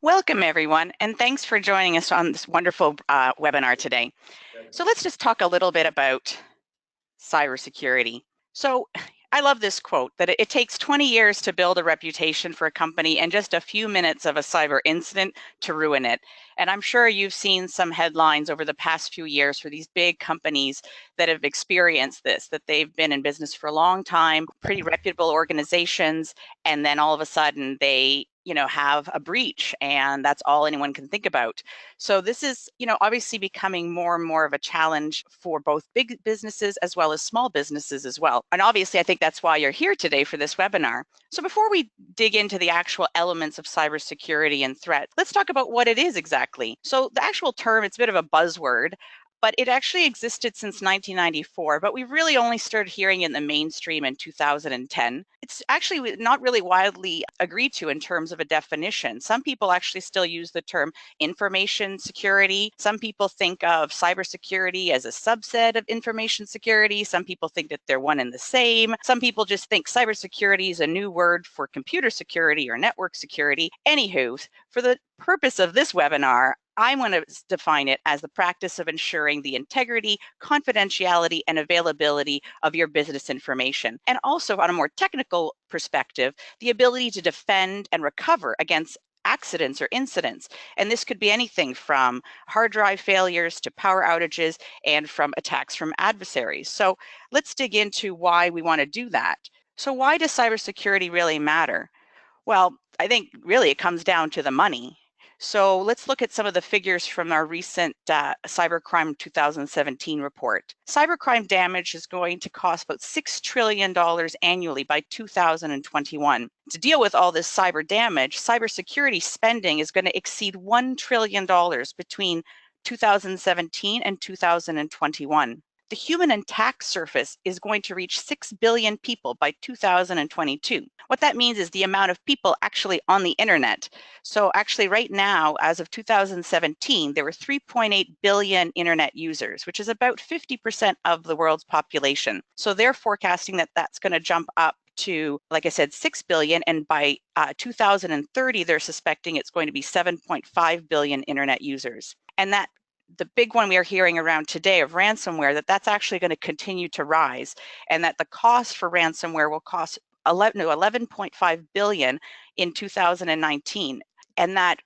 Welcome, everyone, and thanks for joining us on this wonderful webinar today. So let's just talk a little bit about cybersecurity. So I love this quote that it takes 20 years to build a reputation for a company and just a few minutes of a cyber incident to ruin it. And I'm sure you've seen some headlines over the past few years for these big companies that have experienced this, that they've been in business for a long time, pretty reputable organizations, and then all of a sudden they have a breach, and that's all anyone can think about. So this is, obviously becoming more and more of a challenge for both big businesses as well as small businesses as well. And obviously, I think that's why you're here today for this webinar. So before we dig into the actual elements of cybersecurity and threat, let's talk about what it is exactly. So the actual term, it's a bit of a buzzword, but it actually existed since 1994, but we really only started hearing it in the mainstream in 2010. It's actually not really widely agreed to in terms of a definition. Some people actually still use the term information security. Some people think of cybersecurity as a subset of information security. Some people think that they're one and the same. Some people just think cybersecurity is a new word for computer security or network security. Anywho, for the purpose of this webinar, I'm going to define it as the practice of ensuring the integrity, confidentiality, and availability of your business information. And also, on a more technical perspective, the ability to defend and recover against accidents or incidents. And this could be anything from hard drive failures to power outages and from attacks from adversaries. So let's dig into why we want to do that. So why does cybersecurity really matter? Well, I think really it comes down to the money. So let's look at some of the figures from our recent Cybercrime 2017 report. Cybercrime damage is going to cost about $6 trillion annually by 2021. To deal with all this cyber damage, cybersecurity spending is going to exceed $1 trillion between 2017 and 2021. The human attack surface is going to reach 6 billion people by 2022. What that means is the amount of people actually on the internet. So actually right now, as of 2017, there were 3.8 billion internet users, which is about 50% of the world's population. So they're forecasting that that's going to jump up to, like I said, 6 billion, and by 2030, they're suspecting it's going to be 7.5 billion internet users. And that the big one we are hearing around today of ransomware, that's actually going to continue to rise, and that the cost for ransomware will cost 11.5 billion in 2019. And that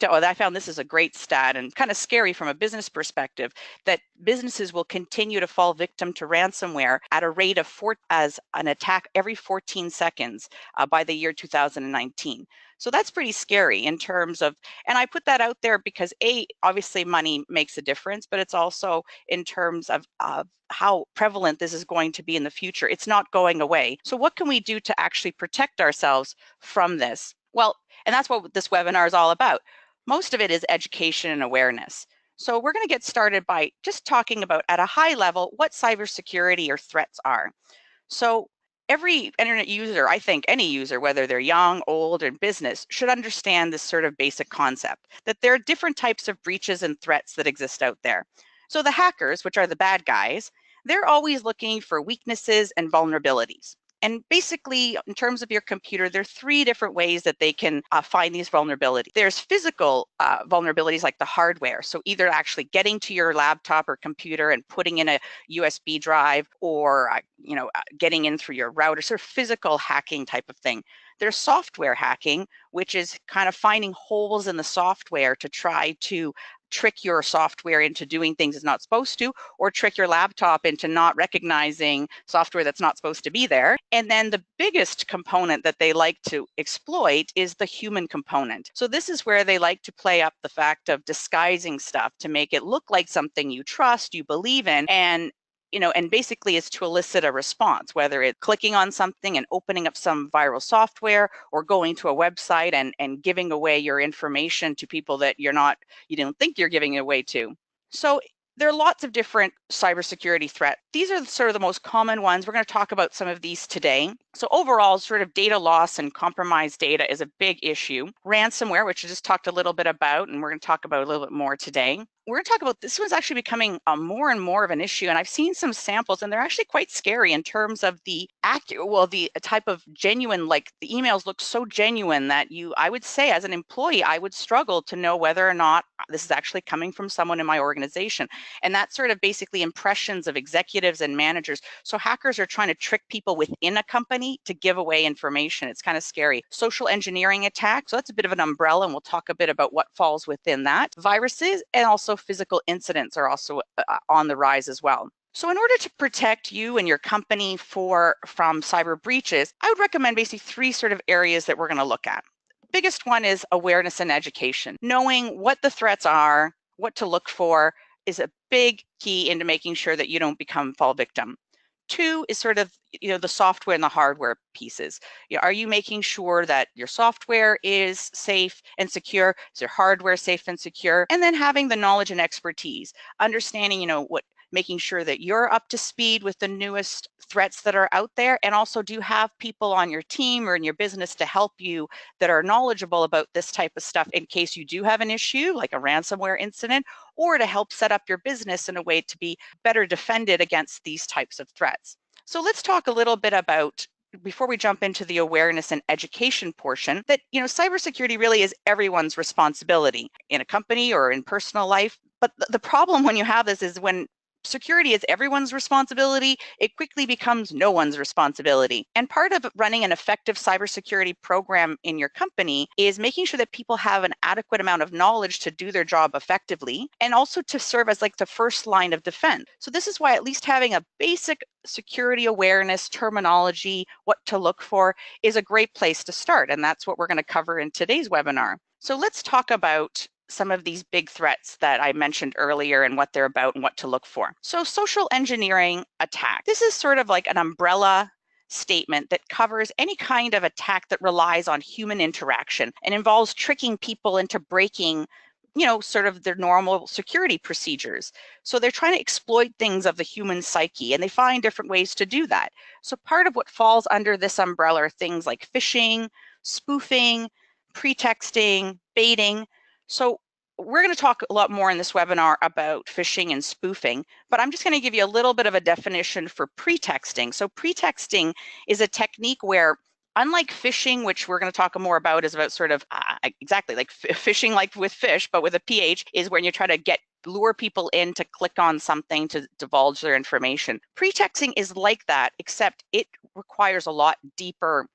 I found this is a great stat and kind of scary from a business perspective, that businesses will continue to fall victim to ransomware at a rate of as an attack every 14 seconds by the year 2019. So that's pretty scary in terms of, and I put that out there because obviously money makes a difference, but it's also in terms of how prevalent this is going to be in the future. It's not going away. So what can we do to actually protect ourselves from this? Well, and that's what this webinar is all about. Most of it is education and awareness. So we're going to get started by just talking about, at a high level, what cybersecurity or threats are. So every internet user, I think any user, whether they're young, old, or business, should understand this sort of basic concept, that there are different types of breaches and threats that exist out there. So the hackers, which are the bad guys, they're always looking for weaknesses and vulnerabilities. And basically, in terms of your computer, there are 3 different ways that they can find these vulnerabilities. There's physical vulnerabilities like the hardware. So either actually getting to your laptop or computer and putting in a USB drive, or getting in through your router, sort of physical hacking type of thing. There's software hacking, which is kind of finding holes in the software to try to trick your software into doing things it's not supposed to, or trick your laptop into not recognizing software that's not supposed to be there. And then the biggest component that they like to exploit is the human component. So this is where they like to play up the fact of disguising stuff to make it look like something you trust, you believe in, and basically it's to elicit a response, whether it's clicking on something and opening up some viral software, or going to a website and giving away your information to people that you don't think you're giving it away to. So there are lots of different cybersecurity threats. These are sort of the most common ones. We're going to talk about some of these today. So overall, sort of data loss and compromised data is a big issue. Ransomware, which I just talked a little bit about, and we're going to talk about a little bit more today. we're going to talk about this one's actually becoming more and more of an issue, and I've seen some samples, and they're actually quite scary in terms of the the type of genuine, like the emails look so genuine that I would say as an employee, I would struggle to know whether or not this is actually coming from someone in my organization. And that's sort of basically impressions of executives and managers. So hackers are trying to trick people within a company to give away information. It's kind of scary. Social engineering attacks, so that's a bit of an umbrella, and we'll talk a bit about what falls within that. Viruses and also physical incidents are also on the rise as well. So in order to protect you and your company from cyber breaches, I would recommend basically 3 sort of areas that we're going to look at. The biggest one is awareness and education. Knowing what the threats are, what to look for is a big key into making sure that you don't fall victim. 2 is sort of, the software and the hardware pieces. Are you making sure that your software is safe and secure? Is your hardware safe and secure? And then having the knowledge and expertise, understanding, making sure that you're up to speed with the newest threats that are out there. And also, do you have people on your team or in your business to help you that are knowledgeable about this type of stuff in case you do have an issue like a ransomware incident, or to help set up your business in a way to be better defended against these types of threats. So let's talk a little bit about, before we jump into the awareness and education portion, that cybersecurity really is everyone's responsibility in a company or in personal life. But the problem when you have this is when security is everyone's responsibility, it quickly becomes no one's responsibility. And part of running an effective cybersecurity program in your company is making sure that people have an adequate amount of knowledge to do their job effectively, and also to serve as like the first line of defense. So this is why at least having a basic security awareness, terminology, what to look for is a great place to start. And that's what we're going to cover in today's webinar. So let's talk about some of these big threats that I mentioned earlier and what they're about and what to look for. So social engineering attack. This is sort of like an umbrella statement that covers any kind of attack that relies on human interaction and involves tricking people into breaking sort of their normal security procedures. So they're trying to exploit things of the human psyche, and they find different ways to do that. So part of what falls under this umbrella are things like phishing, spoofing, pretexting, baiting. So we're going to talk a lot more in this webinar about phishing and spoofing, but I'm just going to give you a little bit of a definition for pretexting. So pretexting is a technique where, unlike phishing, which we're going to talk more about, is about sort of exactly like phishing, like with fish, but with a PH, is when you try to lure people in to click on something to divulge their information. Pretexting is like that, except it requires a lot deeper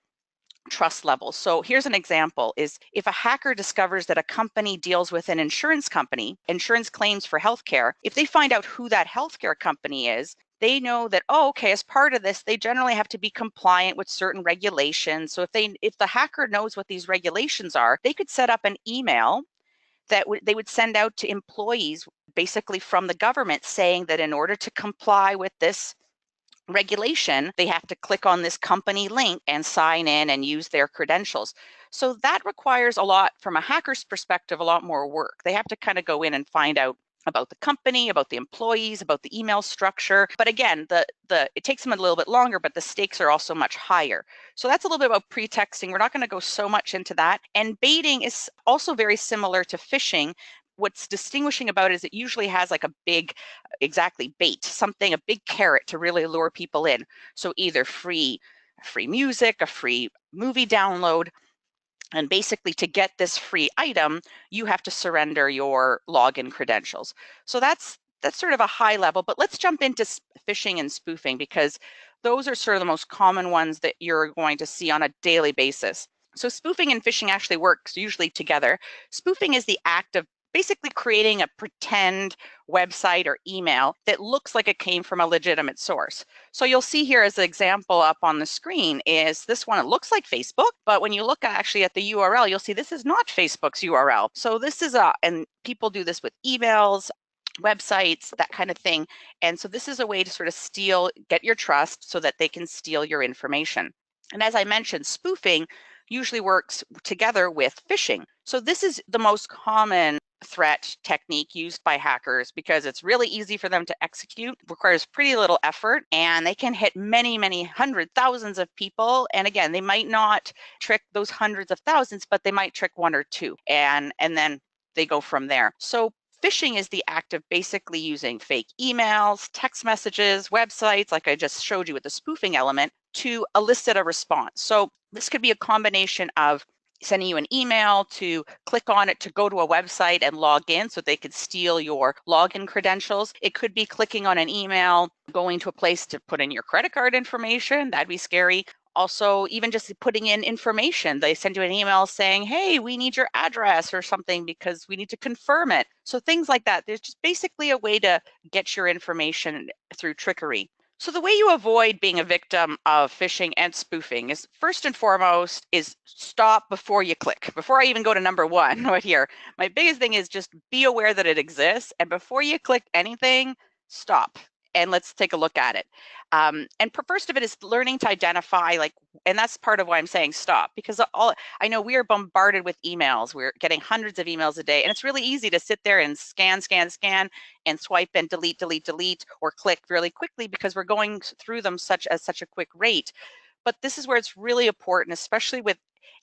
trust levels. So here's an example: is if a hacker discovers that a company deals with an insurance company, insurance claims for healthcare, if they find out who that healthcare company is, they know that, oh, okay, as part of this, they generally have to be compliant with certain regulations. So if the hacker knows what these regulations are, they could set up an email that they would send out to employees, basically from the government, saying that in order to comply with this regulation, they have to click on this company link and sign in and use their credentials. So that requires a lot, from a hacker's perspective, a lot more work. They have to kind of go in and find out about the company, about the employees, about the email structure. But again, it takes them a little bit longer, but the stakes are also much higher. So that's a little bit about pretexting. We're not going to go so much into that. And baiting is also very similar to phishing. What's distinguishing about it is it usually has like a big, exactly, bait, something, a big carrot to really lure people in. So either free music, a free movie download, and basically to get this free item, you have to surrender your login credentials. So that's sort of a high level, but let's jump into phishing and spoofing, because those are sort of the most common ones that you're going to see on a daily basis. So spoofing and phishing actually works usually together. Spoofing is the act of basically creating a pretend website or email that looks like it came from a legitimate source. So you'll see here as an example up on the screen is this one. It looks like Facebook, but when you look actually at the URL, you'll see this is not Facebook's URL. So this is and people do this with emails, websites, that kind of thing. And so this is a way to sort of get your trust so that they can steal your information. And as I mentioned, spoofing usually works together with phishing. So this is the most common threat technique used by hackers because it's really easy for them to execute, requires pretty little effort, and they can hit many thousands of people. And again, they might not trick those hundreds of thousands, but they might trick 1 or 2, and then they go from there. So Phishing is the act of basically using fake emails, text messages, websites, like I just showed you with the spoofing element, to elicit a response. So this could be a combination of sending you an email to click on it to go to a website and log in so they could steal your login credentials. It could be clicking on an email, going to a place to put in your credit card information. That'd be scary. Also, even just putting in information. They send you an email saying, hey, we need your address or something because we need to confirm it. So things like that. There's just basically a way to get your information through trickery. So the way you avoid being a victim of phishing and spoofing is, first and foremost, is stop before you click. Before I even go to number one right here, my biggest thing is just be aware that it exists. And before you click anything, stop. And let's take a look at it. And first of it is learning to identify, like, and that's part of why I'm saying stop, because I know we are bombarded with emails. We're getting hundreds of emails a day, and it's really easy to sit there and scan, and swipe and delete, or click really quickly because we're going through them at such a quick rate. But this is where it's really important, especially with,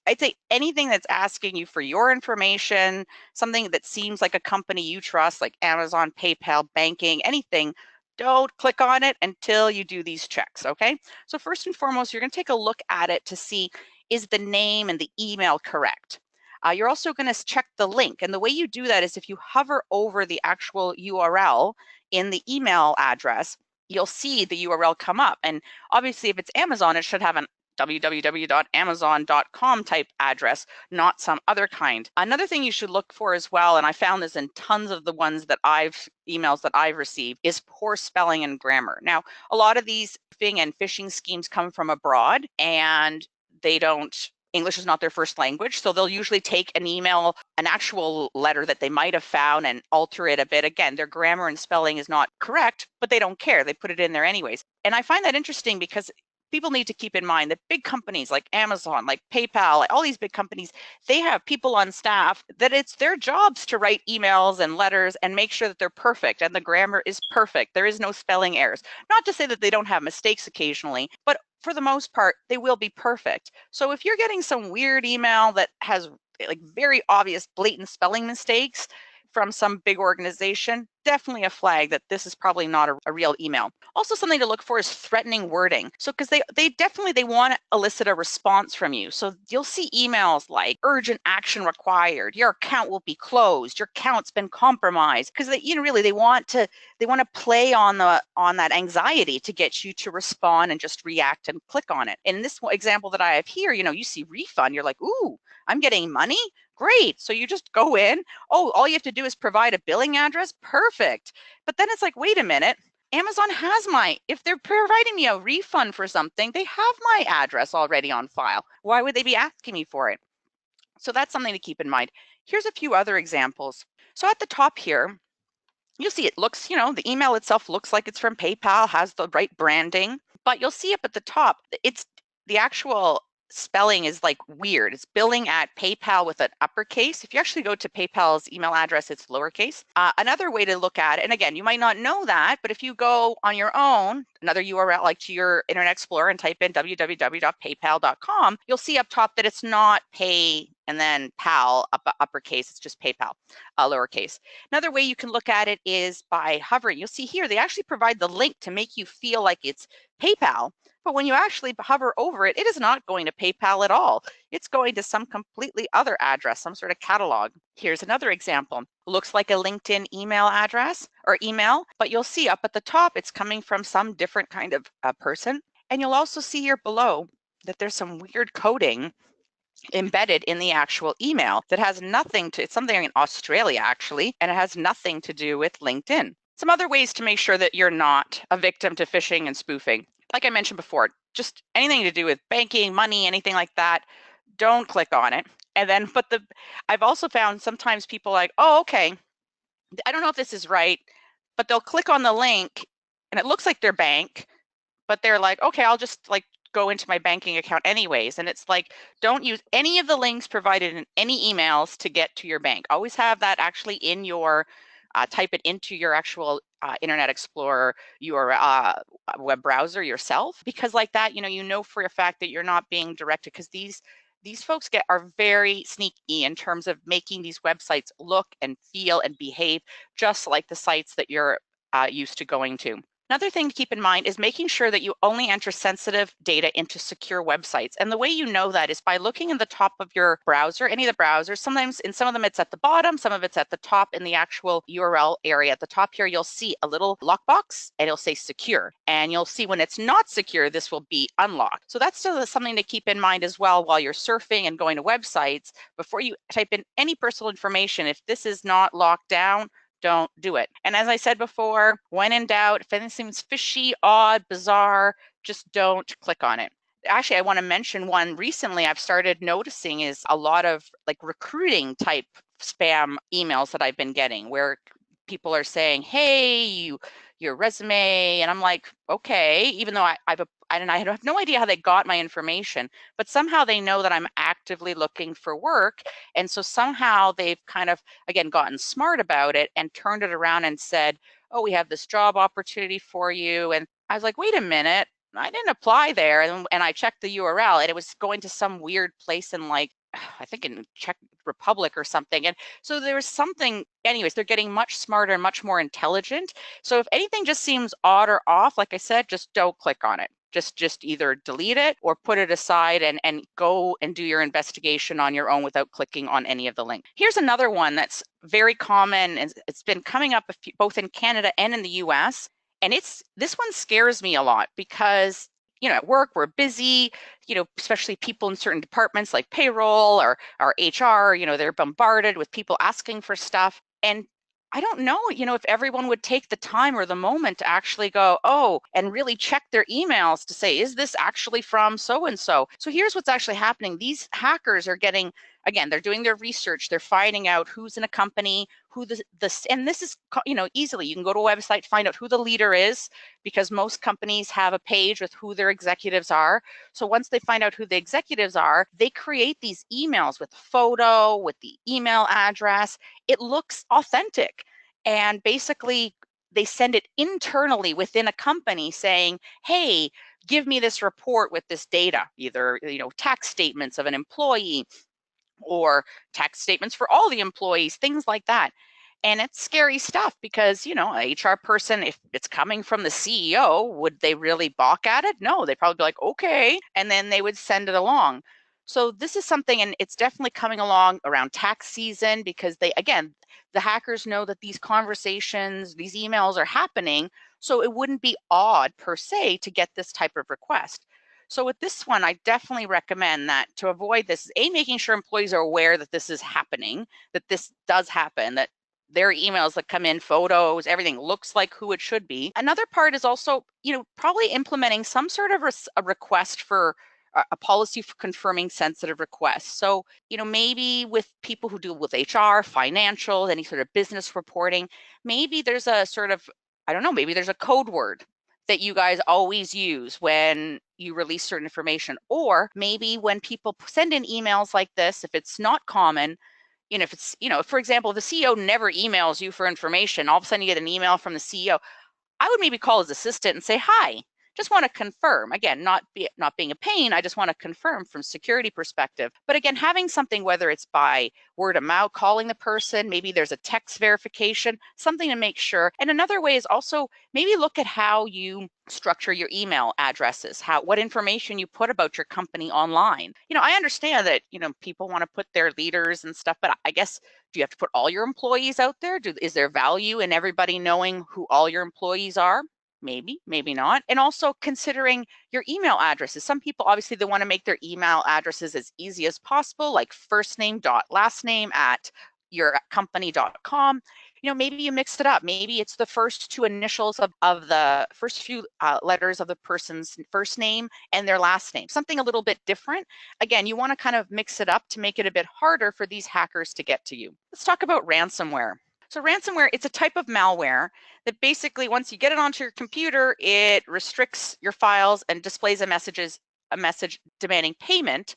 I'd say, anything that's asking you for your information, something that seems like a company you trust, like Amazon, PayPal, banking, anything. Don't click on it until you do these checks, okay? So first and foremost, you're going to take a look at it to see, is the name and the email correct? You're also going to check the link. And the way you do that is if you hover over the actual URL in the email address, you'll see the URL come up. And obviously, if it's Amazon, it should have an www.amazon.com type address, not some other kind. Another thing you should look for as well, and I found this in tons of the emails that I've received, is poor spelling and grammar. Now, a lot of these spoofing and phishing schemes come from abroad, and English is not their first language, so they'll usually take an email, an actual letter that they might have found, and alter it a bit. Again, their grammar and spelling is not correct, but they don't care. They put it in there anyways. And I find that interesting because people need to keep in mind that big companies like Amazon, like PayPal, all these big companies, they have people on staff that it's their jobs to write emails and letters and make sure that they're perfect and the grammar is perfect. There is no spelling errors. Not to say that they don't have mistakes occasionally, but for the most part, they will be perfect. So if you're getting some weird email that has like very obvious blatant spelling mistakes from some big organization, definitely a flag that this is probably not a real email. Also, something to look for is threatening wording. So because they want to elicit a response from you. So you'll see emails like urgent action required, your account will be closed, your account's been compromised, because they want to play on that anxiety to get you to respond and just react and click on it. In this example that I have here, you see refund, you're like, ooh, I'm getting money? Great. So you just go in. Oh, all you have to do is provide a billing address. Perfect. But then it's like, wait a minute. Amazon has if they're providing me a refund for something, they have my address already on file. Why would they be asking me for it? So that's something to keep in mind. Here's a few other examples. So at the top here, you'll see it looks, the email itself looks like it's from PayPal, has the right branding, but you'll see up at the top, it's the actual spelling is like weird. It's billing at PayPal with an uppercase. If you actually go to PayPal's email address, it's lowercase. Another way to look at it, and again, you might not know that, but if you go on your own, another URL like to your Internet Explorer and type in www.paypal.com, you'll see up top that it's not pay and then pal uppercase, it's just PayPal lowercase. Another way you can look at it is by hovering. You'll see here, they actually provide the link to make you feel like it's PayPal. But when you actually hover over it, it is not going to PayPal at all. It's going to some completely other address, some sort of catalog. Here's another example. Looks like a LinkedIn email address or email, but you'll see up at the top, it's coming from some different kind of person. And you'll also see here below that there's some weird coding embedded in the actual email that has nothing to, it's something in Australia actually, and it has nothing to do with LinkedIn. Some other ways to make sure that you're not a victim to phishing and spoofing. Like I mentioned before, just anything to do with banking, money, anything like that, don't click on it. And then, I've also found sometimes people like, oh, okay, I don't know if this is right, but they'll click on the link and it looks like their bank, but they're like, okay, I'll just like go into my banking account anyways. And it's like, don't use any of the links provided in any emails to get to your bank. Always have that actually in your, type it into your actual Internet Explorer, your web browser yourself, because like that, you know for a fact that you're not being directed, because these These folks are very sneaky in terms of making these websites look and feel and behave just like the sites that you're used to going to. Another thing to keep in mind is making sure that you only enter sensitive data into secure websites. And the way you know that is by looking in the top of your browser, any of the browsers. Sometimes in some of them it's at the bottom, some of it's at the top in the actual URL area. At the top here, you'll see a little lockbox and it'll say secure. And you'll see when it's not secure, this will be unlocked. So that's still something to keep in mind as well while you're surfing and going to websites. Before you type in any personal information, if this is not locked down, don't do it. And as I said before, when in doubt, if anything seems fishy, odd, bizarre, just don't click on it. Actually, I want to mention one recently I've started noticing is a lot of like recruiting type spam emails that I've been getting where people are saying, hey, your resume, and I'm like, okay, even though I have no idea how they got my information, but somehow they know that I'm actively looking for work. And so somehow they've kind of, again, gotten smart about it and turned it around and said, oh, we have this job opportunity for you. And I was like, wait a minute, I didn't apply there. And I checked the URL and it was going to some weird place in like, I think in Czech Republic or something. And so there was something, anyways, they're getting much smarter and much more intelligent. So if anything just seems odd or off, like I said, just don't click on it. Just either delete it or put it aside and go and do your investigation on your own without clicking on any of the links. Here's another one that's very common, and it's been coming up both in Canada and in the US. And this one scares me a lot because at work we're busy, especially people in certain departments like payroll or HR, they're bombarded with people asking for stuff. And I don't know, if everyone would take the time or the moment to actually go, oh, and really check their emails to say, is this actually from so-and-so? So here's what's actually happening. These hackers are getting, again, they're doing their research. They're finding out who's in a company, who and this is, easily, you can go to a website, find out who the leader is, because most companies have a page with who their executives are. So once they find out who the executives are, they create these emails with photo, with the email address. It looks authentic. And basically, they send it internally within a company saying, hey, give me this report with this data, either tax statements of an employee or tax statements for all the employees, things like that. And it's scary stuff because, a HR person, if it's coming from the CEO, would they really balk at it? No, they'd probably be like, okay. And then they would send it along. So this is something, and it's definitely coming along around tax season because the hackers know that these conversations, these emails are happening. So it wouldn't be odd per se to get this type of request. So with this one, I definitely recommend that to avoid this, making sure employees are aware that this is happening, that this does happen, that their emails that come in, photos, everything looks like who it should be. Another part is also, probably implementing some sort of a request for a policy for confirming sensitive requests. So, maybe with people who deal with HR, financial, any sort of business reporting, maybe there's a sort of, I don't know, maybe there's a code word that you guys always use when you release certain information. Or maybe when people send in emails like this, if it's not common, if it's, for example, the CEO never emails you for information, all of a sudden you get an email from the CEO, I would maybe call his assistant and say, hi, just want to confirm. Again, not being a pain, I just want to confirm from security perspective. But again, having something, whether it's by word of mouth, calling the person, maybe there's a text verification, something to make sure. And another way is also maybe look at how you structure your email addresses, what information you put about your company online. I understand that, people want to put their leaders and stuff, but I guess, do you have to put all your employees out there? Is there value in everybody knowing who all your employees are? Maybe, maybe not. And also considering your email addresses. Some people, obviously, they want to make their email addresses as easy as possible, like first name dot last name at yourcompany.com. Maybe you mixed it up. Maybe it's the first two initials of the first few letters of the person's first name and their last name, something a little bit different. Again, you want to kind of mix it up to make it a bit harder for these hackers to get to you. Let's talk about ransomware. So ransomware, it's a type of malware that basically, once you get it onto your computer, it restricts your files and displays a message demanding payment.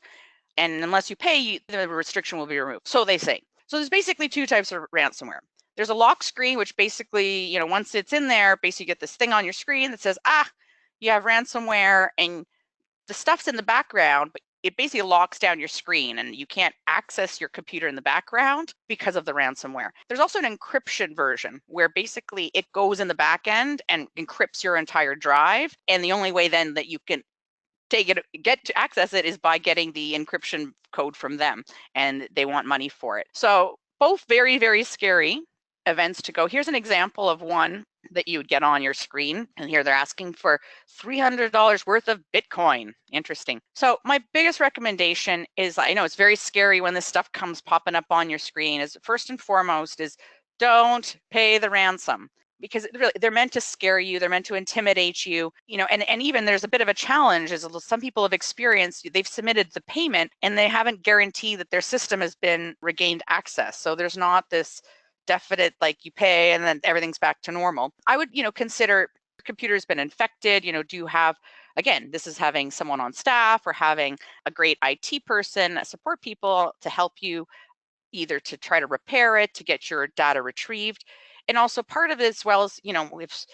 And unless you pay, the restriction will be removed. So they say. So there's basically two types of ransomware. There's a lock screen, which basically, once it's in there, basically you get this thing on your screen that says, you have ransomware, and the stuff's in the background, but it basically locks down your screen and you can't access your computer in the background because of the ransomware. There's also an encryption version where basically it goes in the back end and encrypts your entire drive. And the only way then that you can get to access it is by getting the encryption code from them, and they want money for it. So both very, very scary events to go. Here's an example of one that you would get on your screen, and here they're asking for $300 worth of Bitcoin. Interesting. So my biggest recommendation is, I know it's very scary when this stuff comes popping up on your screen, is first and foremost is don't pay the ransom, because really they're meant to scare you, they're meant to intimidate you, and even there's a bit of a challenge, as some people have experienced, they've submitted the payment and they haven't guaranteed that their system has been regained access. So there's not this definite, like, you pay and then everything's back to normal. I would, consider your computer's been infected, do you have, again, this is having someone on staff or having a great IT person, support people to help you either to try to repair it, to get your data retrieved. And also part of it, as well as, we have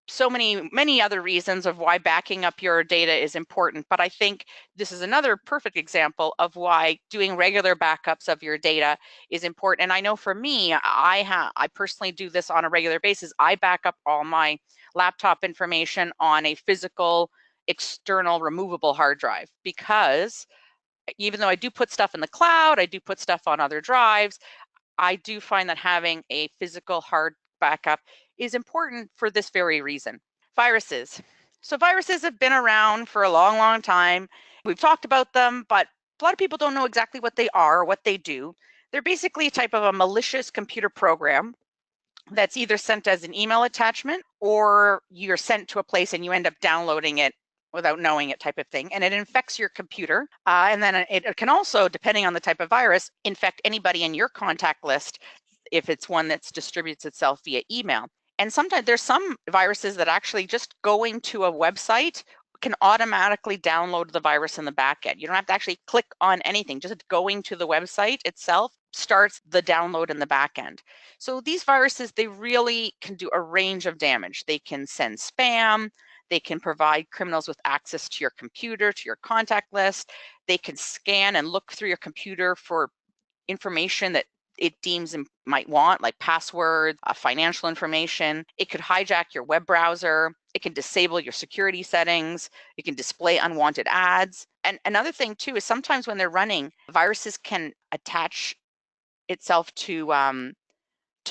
so many other reasons of why backing up your data is important. But I think this is another perfect example of why doing regular backups of your data is important. And I know for me, I personally do this on a regular basis. I back up all my laptop information on a physical, external, removable hard drive, because even though I do put stuff in the cloud, I do put stuff on other drives, I do find that having a physical hard backup is important for this very reason. Viruses. So viruses have been around for a long, long time. We've talked about them, but a lot of people don't know exactly what they are or what they do. They're basically a type of a malicious computer program that's either sent as an email attachment, or you're sent to a place and you end up downloading it without knowing it, type of thing, and it infects your computer. And then it can also, depending on the type of virus, infect anybody in your contact list if it's one that distributes itself via email. And sometimes there's some viruses that actually just going to a website can automatically download the virus in the back end. You don't have to actually click on anything. Just going to the website itself starts the download in the back end. So these viruses, they really can do a range of damage. They can send spam. They can provide criminals with access to your computer, to your contact list. They can scan and look through your computer for information that it deems might want, like passwords, financial information. It could hijack your web browser. It can disable your security settings. It can display unwanted ads. And another thing too is sometimes when they're running, viruses can attach itself to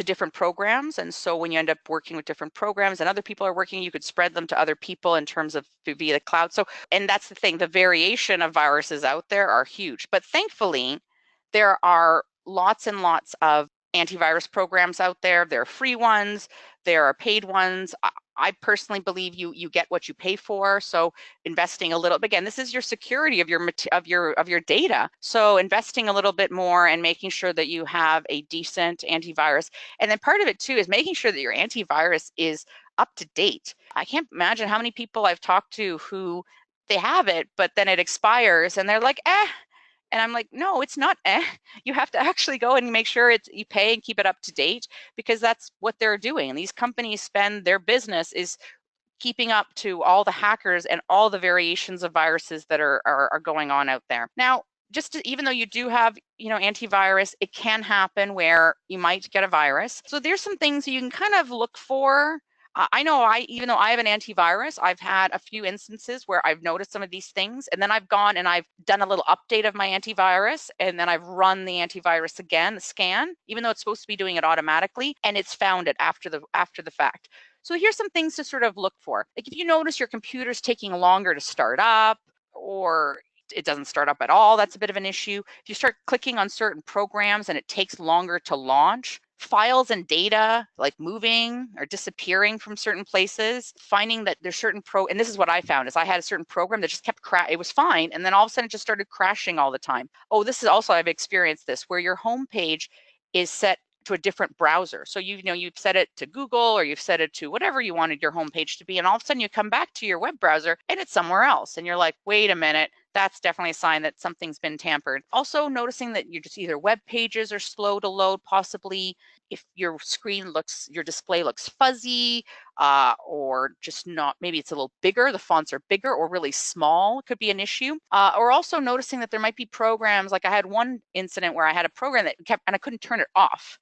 different programs. And so when you end up working with different programs and other people are working, you could spread them to other people in terms of via the cloud. So, and that's the thing, the variation of viruses out there are huge. But thankfully, there are lots and lots of antivirus programs out there. There are free ones, there are paid ones. I personally believe you get what you pay for. So investing a little, again, this is your security of your data. So investing a little bit more and making sure that you have a decent antivirus. And then part of it too is making sure that your antivirus is up to date. I can't imagine how many people I've talked to who they have it, but then it expires and they're like, and I'm like, no, it's not. You have to actually go and make sure you pay and keep it up to date, because that's what they're doing. And these companies spend, their business is keeping up to all the hackers and all the variations of viruses that are going on out there. Now, even though you do have, antivirus, it can happen where you might get a virus. So there's some things you can kind of look for. I know even though I have an antivirus, I've had a few instances where I've noticed some of these things, and then I've gone and I've done a little update of my antivirus, and then I've run the antivirus again, the scan, even though it's supposed to be doing it automatically, and it's found it after the fact. So here's some things to sort of look for. Like if you notice your computer's taking longer to start up, or it doesn't start up at all, that's a bit of an issue. If you start clicking on certain programs and it takes longer to launch, files and data like moving or disappearing from certain places, finding that there's certain and this is what I found, is I had a certain program that just kept it was fine, and then all of a sudden it just started crashing all the time. Oh, this is also, I've experienced this, where your home page is set to a different browser. So you've set it to Google, or you've set it to whatever you wanted your home page to be, and all of a sudden you come back to your web browser and it's somewhere else, and you're like, wait a minute, that's definitely a sign that something's been tampered. Also noticing that you're just either web pages are slow to load, possibly if your your display looks fuzzy, or just not, maybe it's a little bigger, the fonts are bigger or really small, could be an issue. Or also noticing that there might be programs, like I had one incident where I had a program that kept, and I couldn't turn it off.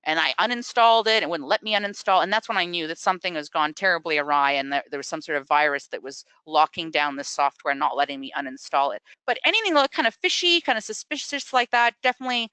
And I uninstalled it, and wouldn't let me uninstall. And that's when I knew that something has gone terribly awry, and that there was some sort of virus that was locking down this software and not letting me uninstall it. But anything that looked kind of fishy, kind of suspicious like that, definitely,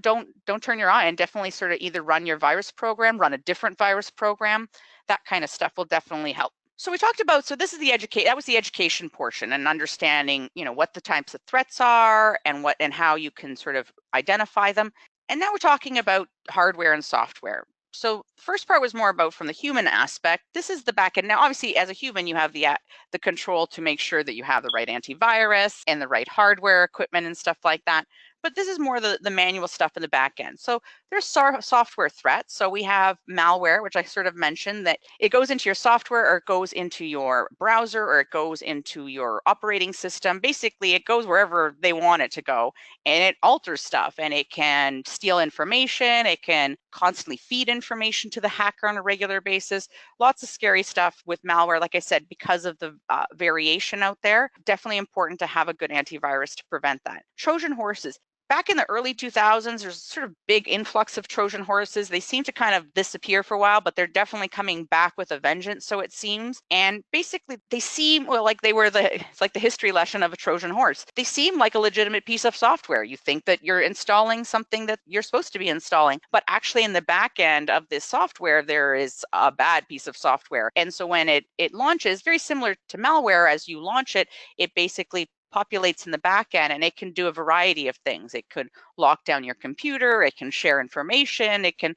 don't turn your eye, and definitely sort of either run your virus program, run a different virus program. That kind of stuff will definitely help. So we talked about, so this is that was the education portion, and understanding, what the types of threats are and how you can sort of identify them. And now we're talking about hardware and software. So the first part was more about from the human aspect. This is the back end. Now, obviously, as a human, you have the control to make sure that you have the right antivirus and the right hardware equipment and stuff like that. But this is more the manual stuff in the back end. So there's software threats. So we have malware, which I sort of mentioned, that it goes into your software, or it goes into your browser, or it goes into your operating system. Basically, it goes wherever they want it to go, and it alters stuff, and it can steal information. It can constantly feed information to the hacker on a regular basis. Lots of scary stuff with malware, like I said, because of the variation out there. Definitely important to have a good antivirus to prevent that. Trojan horses. Back in the early 2000s, there's sort of big influx of Trojan horses. They seem to kind of disappear for a while, but they're definitely coming back with a vengeance, so it seems. And basically, they seem, well, like it's like the history lesson of a Trojan horse. They seem like a legitimate piece of software. You think that you're installing something that you're supposed to be installing, but actually in the back end of this software, there is a bad piece of software. And so when it launches, very similar to malware, as you launch it, it basically populates in the back end, and it can do a variety of things. It could lock down your computer, it can share information, it can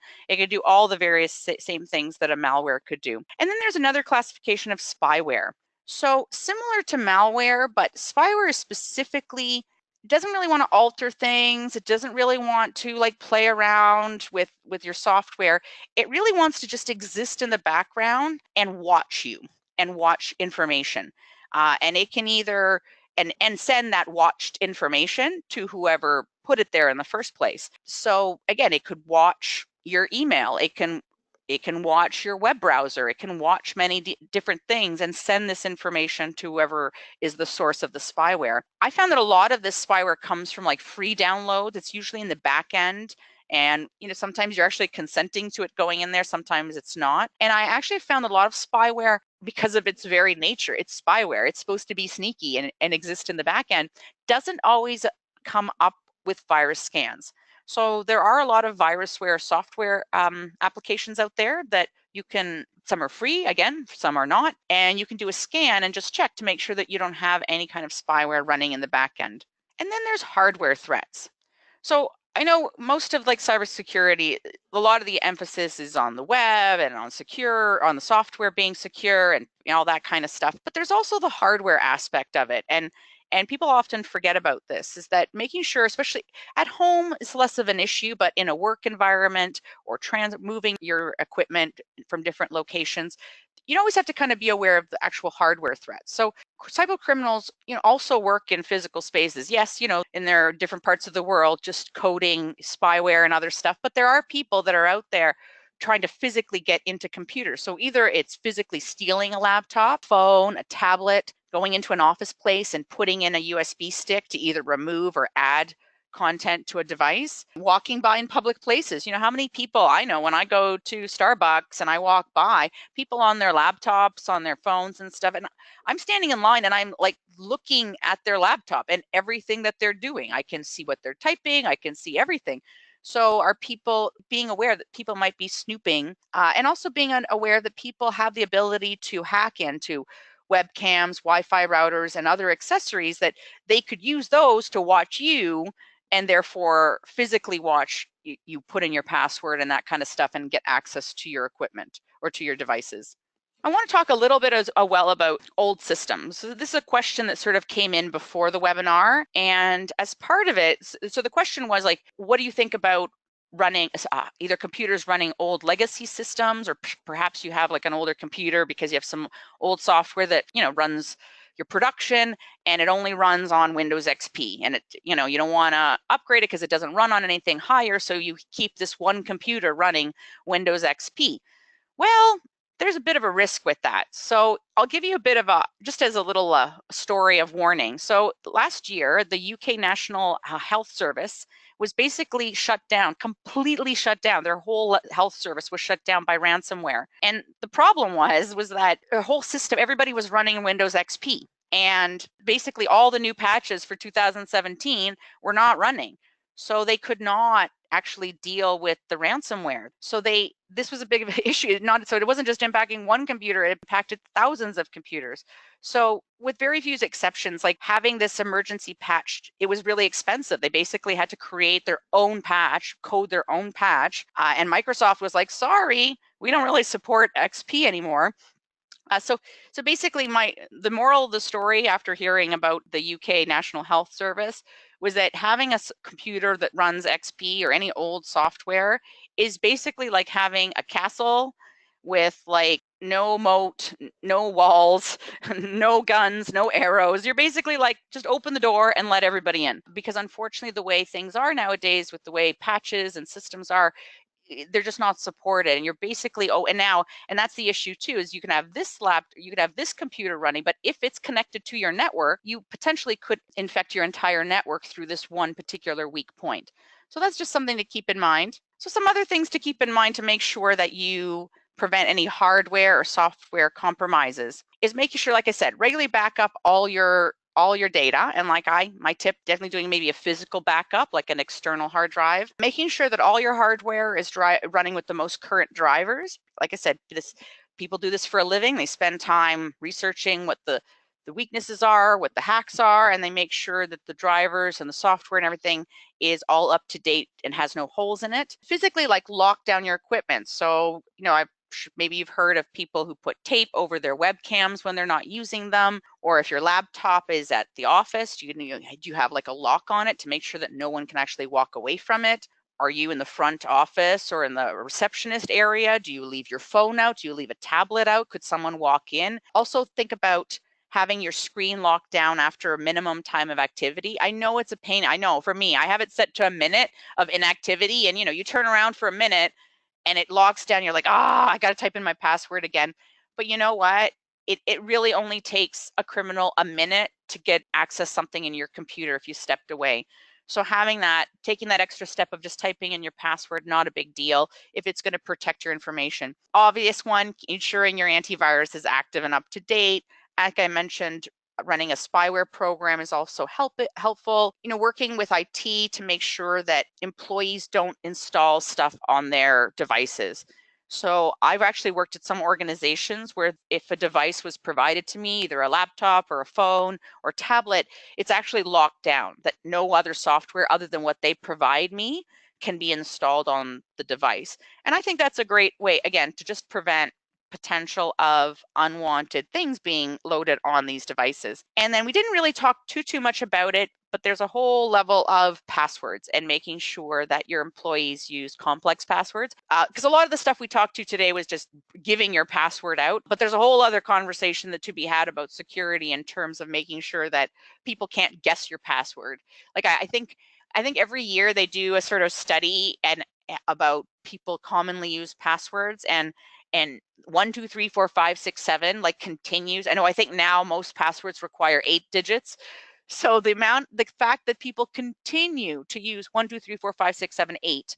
do all the various same things that a malware could do. And then there's another classification of spyware. So similar to malware, but spyware is specifically doesn't really want to alter things. It doesn't really want to like play around with your software. It really wants to just exist in the background and watch you and watch information. And it can either and send that watched information to whoever put it there in the first place. So again, it could watch your email. It can watch your web browser. It can watch many different things and send this information to whoever is the source of the spyware. I found that a lot of this spyware comes from like free downloads. It's usually in the back end. And sometimes you're actually consenting to it going in there, sometimes it's not. And I actually found a lot of spyware, because of its very nature, it's spyware, it's supposed to be sneaky and exist in the back end, doesn't always come up with virus scans. So there are a lot of virusware software applications out there that you can, some are free, again, some are not, and you can do a scan and just check to make sure that you don't have any kind of spyware running in the back end. And then there's hardware threats. So I know most of like cybersecurity, a lot of the emphasis is on the web and on the software being secure and all that kind of stuff. But there's also the hardware aspect of it. And people often forget about this, is that making sure, especially at home, is less of an issue, but in a work environment or moving your equipment from different locations, you always have to kind of be aware of the actual hardware threats. So cyber criminals, also work in physical spaces. Yes, in their different parts of the world, just coding spyware and other stuff. But there are people that are out there trying to physically get into computers. So either it's physically stealing a laptop, phone, a tablet, going into an office place and putting in a USB stick to either remove or add content to a device, walking by in public places. How many people I know when I go to Starbucks and I walk by, people on their laptops, on their phones and stuff, and I'm standing in line and I'm like looking at their laptop and everything that they're doing. I can see what they're typing, I can see everything. So are people being aware that people might be snooping, and also being aware that people have the ability to hack into webcams, Wi-Fi routers, and other accessories, that they could use those to watch you and therefore physically watch you put in your password and that kind of stuff and get access to your equipment or to your devices. I want to talk a little bit as well about old systems. So this is a question that sort of came in before the webinar, and as part of it, so the question was like, what do you think about running either computers running old legacy systems, or perhaps you have like an older computer because you have some old software that runs your production, and it only runs on Windows XP. And you don't want to upgrade it because it doesn't run on anything higher, so you keep this one computer running Windows XP. Well, there's a bit of a risk with that. So I'll give you a bit of just as a little story of warning. So last year, the UK National Health Service was basically shut down, completely shut down. Their whole health service was shut down by ransomware. And the problem was that the whole system, everybody was running Windows XP. And basically all the new patches for 2017 were not running. So they could not actually deal with the ransomware. So this was a big issue. So it wasn't just impacting one computer, it impacted thousands of computers. So with very few exceptions, like having this emergency patch, it was really expensive. They basically had to create their own patch, code their own patch. And Microsoft was like, sorry, we don't really support XP anymore. So basically the moral of the story after hearing about the UK National Health Service was that having a computer that runs XP or any old software is basically like having a castle with like no moat, no walls, no guns, no arrows. You're basically like, just open the door and let everybody in. Because unfortunately, the way things are nowadays with the way patches and systems are, they're just not supported. And you're basically, and that's the issue too, is you can have you could have this computer running, but if it's connected to your network, you potentially could infect your entire network through this one particular weak point. So that's just something to keep in mind. So some other things to keep in mind to make sure that you prevent any hardware or software compromises is making sure, like I said, regularly back up all your data. And my tip, definitely doing maybe a physical backup, like an external hard drive, making sure that all your hardware is running with the most current drivers. Like I said, people do this for a living. They spend time researching what the weaknesses are, what the hacks are, and they make sure that the drivers and the software and everything is all up to date and has no holes in it. Physically, like, lock down your equipment. So, maybe you've heard of people who put tape over their webcams when they're not using them, or if your laptop is at the office, do you have like a lock on it to make sure that no one can actually walk away from it? Are you in the front office or in the receptionist area? Do you leave your phone out? Do you leave a tablet out? Could someone walk in? Also think about having your screen locked down after a minimum time of activity. I know it's a pain. I know for me, I have it set to a minute of inactivity, and you turn around for a minute and it locks down. You're like, I got to type in my password again. But you know what? It really only takes a criminal a minute to get access something in your computer if you stepped away. So taking that extra step of just typing in your password, not a big deal if it's going to protect your information. Obvious one, ensuring your antivirus is active and up to date. Like I mentioned, running a spyware program is also helpful. Working with IT to make sure that employees don't install stuff on their devices. So I've actually worked at some organizations where if a device was provided to me, either a laptop or a phone or tablet, it's actually locked down, that no other software other than what they provide me can be installed on the device. And I think that's a great way, again, to just prevent potential of unwanted things being loaded on these devices. And then we didn't really talk too much about it, but there's a whole level of passwords and making sure that your employees use complex passwords. Because a lot of the stuff we talked to today was just giving your password out, but there's a whole other conversation that to be had about security in terms of making sure that people can't guess your password. Like I think every year they do a sort of study about people commonly use passwords, and 1, 2, 3, 4, 5, 6, 7 like continues. I think now most passwords require 8 digits. So the fact that people continue to use 1, 2, 3, 4, 5, 6, 7, 8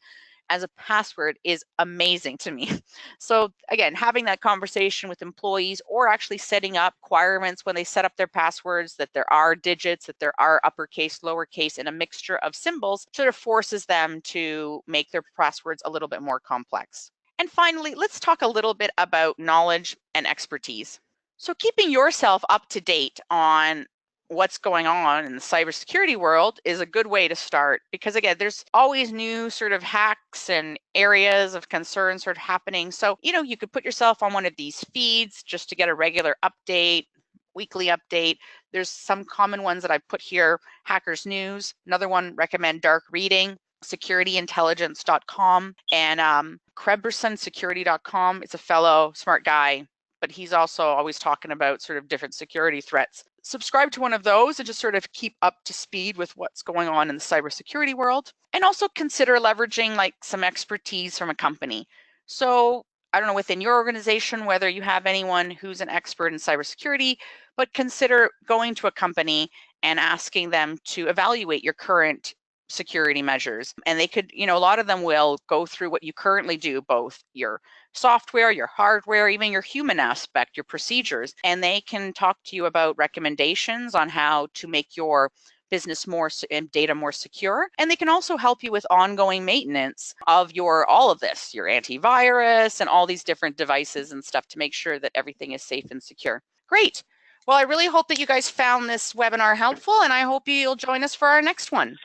as a password is amazing to me. So again, having that conversation with employees, or actually setting up requirements when they set up their passwords, that there are digits, that there are uppercase, lowercase, and a mixture of symbols, sort of forces them to make their passwords a little bit more complex. And finally, let's talk a little bit about knowledge and expertise. So keeping yourself up to date on what's going on in the cybersecurity world is a good way to start, because again, there's always new sort of hacks and areas of concern sort of happening. So, you could put yourself on one of these feeds just to get a regular update, weekly update. There's some common ones that I've put here: Hackers News. Another one, recommend dark reading, securityintelligence.com, and KrebsonSecurity.com. It's a fellow smart guy, but he's also always talking about sort of different security threats. subscribe to one of those and just sort of keep up to speed with what's going on in the cybersecurity world. And also consider leveraging like some expertise from a company. So I don't know within your organization whether you have anyone who's an expert in cybersecurity, but consider going to a company and asking them to evaluate your current security measures. And they could, a lot of them will go through what you currently do, both your software, your hardware, even your human aspect, your procedures, and they can talk to you about recommendations on how to make your business more and data more secure. And they can also help you with ongoing maintenance of all of this, your antivirus and all these different devices and stuff to make sure that everything is safe and secure. Great. Well, I really hope that you guys found this webinar helpful, and I hope you'll join us for our next one.